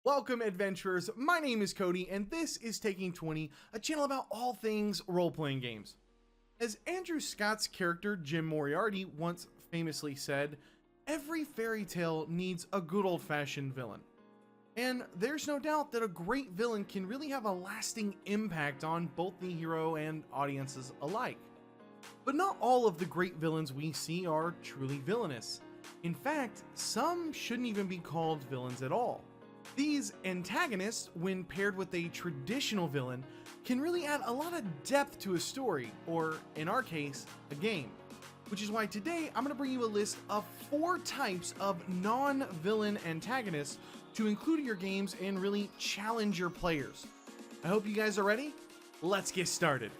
Welcome, adventurers. My name is Cody, and this is Taking 20, a channel about all things role-playing games. As Andrew Scott's character, Jim Moriarty, once famously said, every fairy tale needs a good old-fashioned villain. And there's no doubt that a great villain can really have a lasting impact on both the hero and audiences alike. But not all of the great villains we see are truly villainous. In fact, some shouldn't even be called villains at all. These antagonists, when paired with a traditional villain, can really add a lot of depth to a story, or in our case, a game. Which is why today I'm going to bring you a list of 4 types of non-villain antagonists to include in your games and really challenge your players. I hope you guys are ready. Let's get started.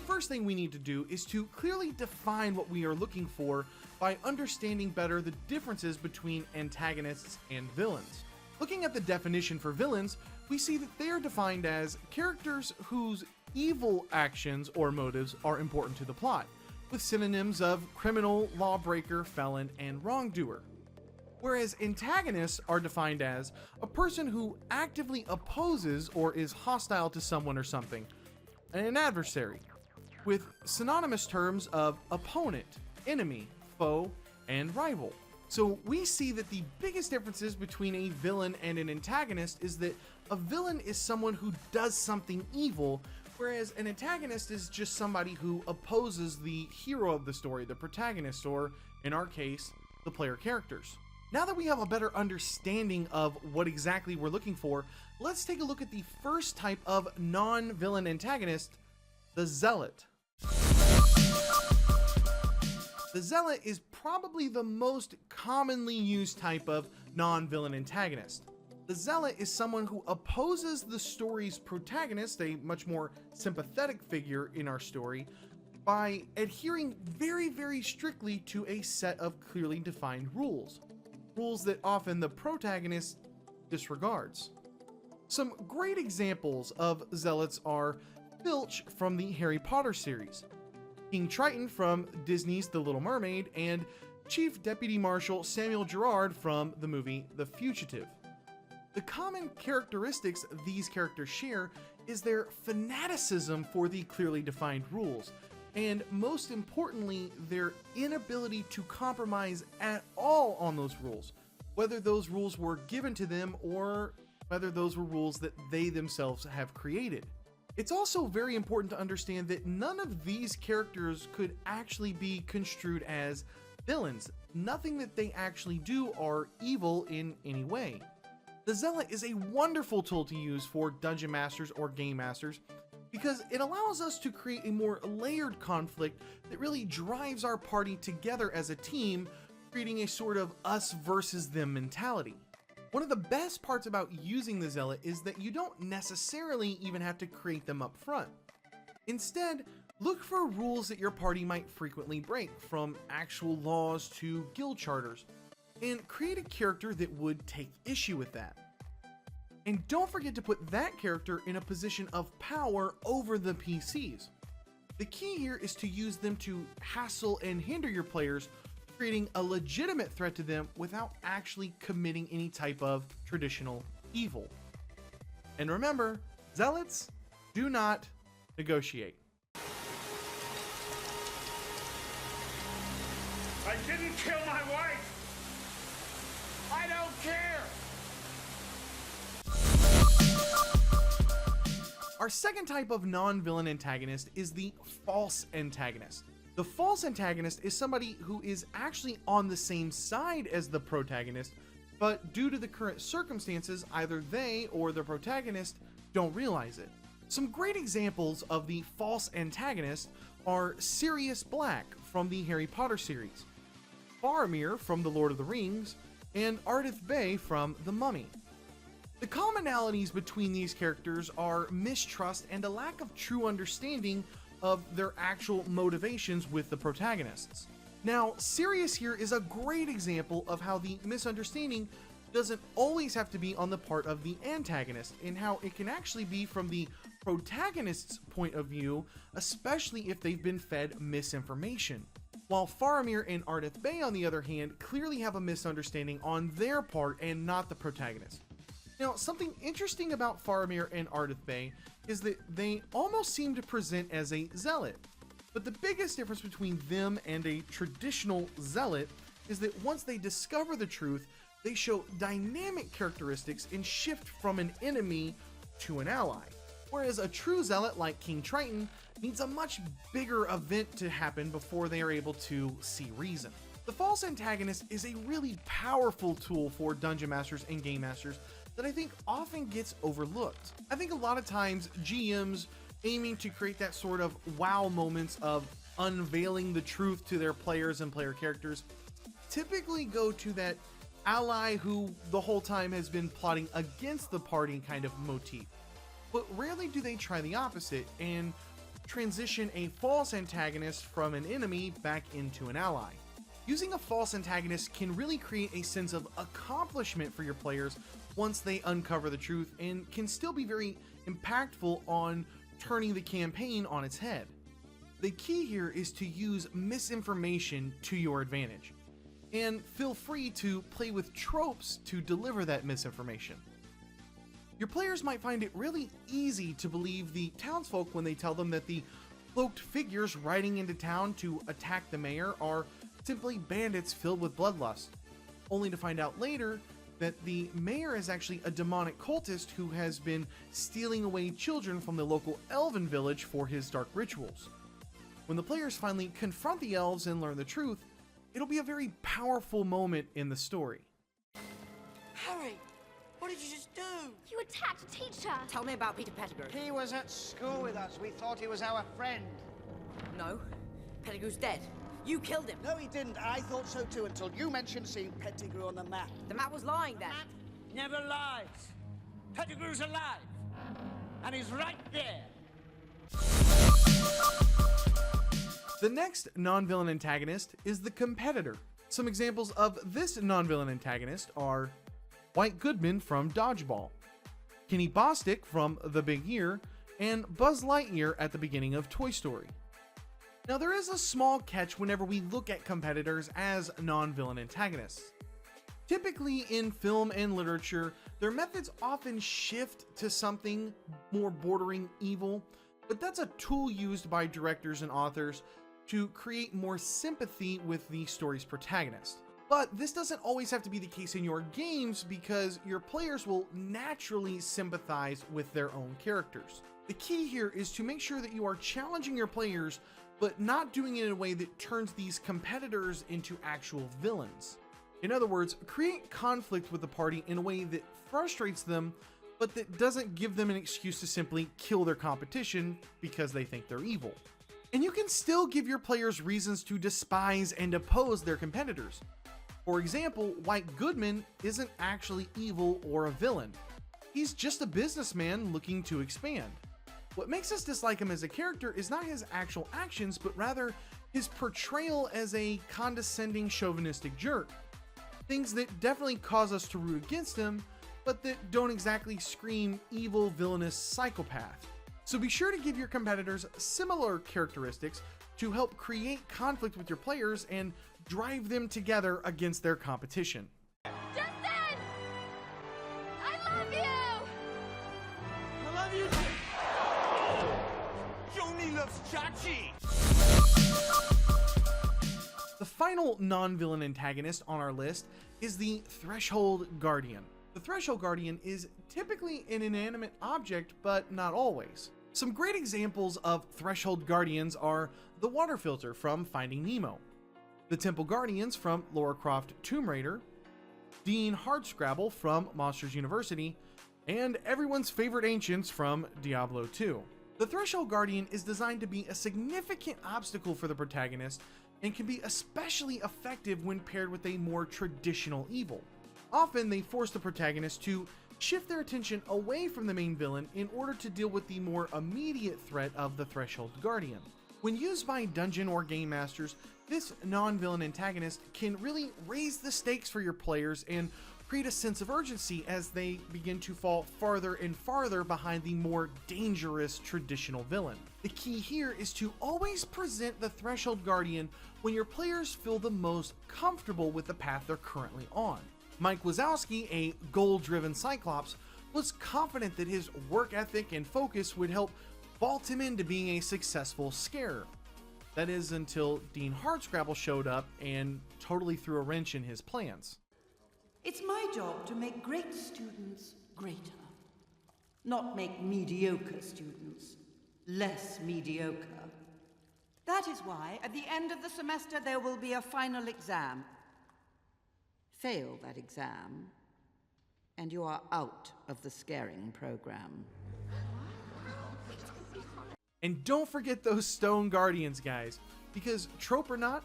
First thing we need to do is to clearly define what we are looking for by understanding better the differences between antagonists and villains. Looking at the definition for villains, we see that they are defined as characters whose evil actions or motives are important to the plot, with synonyms of criminal, lawbreaker, felon, and wrongdoer. Whereas antagonists are defined as a person who actively opposes or is hostile to someone or something, an adversary, with synonymous terms of opponent, enemy, foe, and rival. So we see that the biggest differences between a villain and an antagonist is that a villain is someone who does something evil, whereas an antagonist is just somebody who opposes the hero of the story, the protagonist, or in our case, the player characters. Now that we have a better understanding of what exactly we're looking for, let's take a look at the first type of non-villain antagonist, the Zealot. The Zealot is probably the most commonly used type of non-villain antagonist. The Zealot is someone who opposes the story's protagonist, a much more sympathetic figure in our story, by adhering very strictly to a set of clearly defined rules. Rules that often the protagonist disregards. Some great examples of Zealots are Filch from the Harry Potter series, King Triton from Disney's The Little Mermaid, and Chief Deputy Marshal Samuel Gerard from the movie The Fugitive. The common characteristics these characters share is their fanaticism for the clearly defined rules, and most importantly, their inability to compromise at all on those rules, whether those rules were given to them or whether those were rules that they themselves have created. It's also very important to understand that none of these characters could actually be construed as villains. Nothing that they actually do are evil in any way. The Zealot is a wonderful tool to use for dungeon masters or game masters because it allows us to create a more layered conflict that really drives our party together as a team, creating a sort of us versus them mentality. One of the best parts about using the Zealot is that you don't necessarily even have to create them up front. Instead, look for rules that your party might frequently break, from actual laws to guild charters, and create a character that would take issue with that. And don't forget to put that character in a position of power over the PCs. The key here is to use them to hassle and hinder your players, creating a legitimate threat to them without actually committing any type of traditional evil. And remember, Zealots do not negotiate. I didn't kill my wife! I don't care! Our second type of non-villain antagonist is the False Antagonist. The False Antagonist is somebody who is actually on the same side as the protagonist, but due to the current circumstances, either they or the protagonist don't realize it. Some great examples of the False Antagonist are Sirius Black from the Harry Potter series, Faramir from The Lord of the Rings, and Ardith Bay from The Mummy. The commonalities between these characters are mistrust and a lack of true understanding of their actual motivations with the protagonists. Now, Sirius here is a great example of how the misunderstanding doesn't always have to be on the part of the antagonist, and how it can actually be from the protagonist's point of view, especially if they've been fed misinformation. While Faramir and Ardith Bay, on the other hand, clearly have a misunderstanding on their part and not the protagonist. Now, something interesting about Faramir and Ardith Bay is that they almost seem to present as a zealot. But the biggest difference between them and a traditional zealot is that once they discover the truth, they show dynamic characteristics and shift from an enemy to an ally. Whereas a true zealot like King Triton needs a much bigger event to happen before they are able to see reason. The False Antagonist is a really powerful tool for dungeon masters and game masters that I think often gets overlooked. I think a lot of times GMs aiming to create that sort of wow moments of unveiling the truth to their players and player characters typically go to that ally who the whole time has been plotting against the party kind of motif. But rarely do they try the opposite and transition a false antagonist from an enemy back into an ally. Using a false antagonist can really create a sense of accomplishment for your players once they uncover the truth, and can still be very impactful on turning the campaign on its head. The key here is to use misinformation to your advantage, and feel free to play with tropes to deliver that misinformation. Your players might find it really easy to believe the townsfolk when they tell them that the cloaked figures riding into town to attack the mayor are simply bandits filled with bloodlust, only to find out later that the mayor is actually a demonic cultist who has been stealing away children from the local elven village for his dark rituals. When the players finally confront the elves and learn the truth, it'll be a very powerful moment in the story. Harry, what did you just do? You attacked a teacher! Tell me about Peter Pettigrew. He was at school with us. We thought he was our friend. No, Pettigrew's dead. You killed him. No, he didn't. I thought so too until you mentioned seeing Pettigrew on the map. The map was lying then. Never lies. Pettigrew's alive. And he's right there. The next non-villain antagonist is the competitor. Some examples of this non-villain antagonist are White Goodman from Dodgeball, Kenny Bostic from The Big Ear, and Buzz Lightyear at the beginning of Toy Story. Now, there is a small catch whenever we look at competitors as non-villain antagonists. Typically in film and literature, their methods often shift to something more bordering evil, but that's a tool used by directors and authors to create more sympathy with the story's protagonist. But this doesn't always have to be the case in your games, because your players will naturally sympathize with their own characters. The key here is to make sure that you are challenging your players, but not doing it in a way that turns these competitors into actual villains. In other words, create conflict with the party in a way that frustrates them, but that doesn't give them an excuse to simply kill their competition because they think they're evil. And you can still give your players reasons to despise and oppose their competitors. For example, White Goodman isn't actually evil or a villain. He's just a businessman looking to expand. What makes us dislike him as a character is not his actual actions, but rather his portrayal as a condescending, chauvinistic jerk. Things that definitely cause us to root against him, but that don't exactly scream evil, villainous psychopath. So be sure to give your competitors similar characteristics to help create conflict with your players and drive them together against their competition. Justin! I love you! I love you. Joni loves Chachi. The final non-villain antagonist on our list is the Threshold Guardian. The Threshold Guardian is typically an inanimate object, but not always. Some great examples of Threshold Guardians are the Water Filter from Finding Nemo, the Temple Guardians from Lara Croft Tomb Raider, Dean Hardscrabble from Monsters University, and everyone's favorite ancients from Diablo 2. The Threshold Guardian is designed to be a significant obstacle for the protagonist and can be especially effective when paired with a more traditional evil. Often they force the protagonist to shift their attention away from the main villain in order to deal with the more immediate threat of the Threshold Guardian. When used by dungeon or game masters, this non-villain antagonist can really raise the stakes for your players and create a sense of urgency as they begin to fall farther and farther behind the more dangerous traditional villain. The key here is to always present the Threshold Guardian when your players feel the most comfortable with the path they're currently on. Mike Wazowski, a goal-driven Cyclops, was confident that his work ethic and focus would help vault him into being a successful scarer. That is until Dean Hardscrabble showed up and totally threw a wrench in his plans. It's my job to make great students greater, not make mediocre students less mediocre. That is why, at the end of the semester, there will be a final exam. Fail that exam, and you are out of the scaring program. And don't forget those Stone Guardians, guys, because trope or not,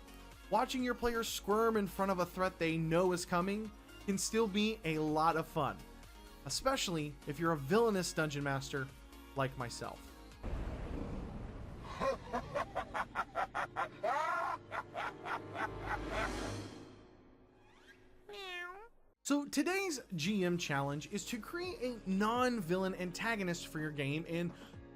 watching your players squirm in front of a threat they know is coming can still be a lot of fun, especially if you're a villainous dungeon master like myself. So today's GM challenge is to create a non-villain antagonist for your game and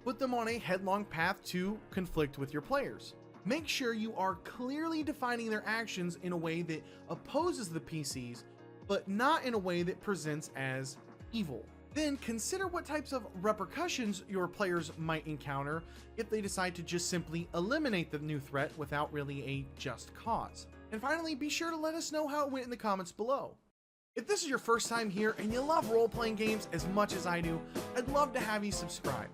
put them on a headlong path to conflict with your players. Make sure you are clearly defining their actions in a way that opposes the PCs, but not in a way that presents as evil. Then consider what types of repercussions your players might encounter if they decide to just simply eliminate the new threat without really a just cause. And finally, be sure to let us know how it went in the comments below. If this is your first time here and you love role-playing games as much as I do, I'd love to have you subscribe.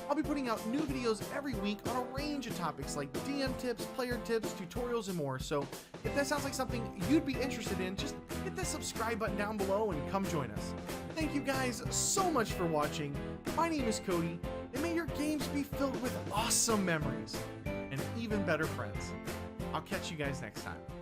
I'll be putting out new videos every week on a range of topics like DM tips, player tips, tutorials, and more. So if that sounds like something you'd be interested in, just hit the subscribe button down below and come join us. Thank you guys so much for watching. My name is Cody, and may your games be filled with awesome memories and even better friends. I'll catch you guys next time.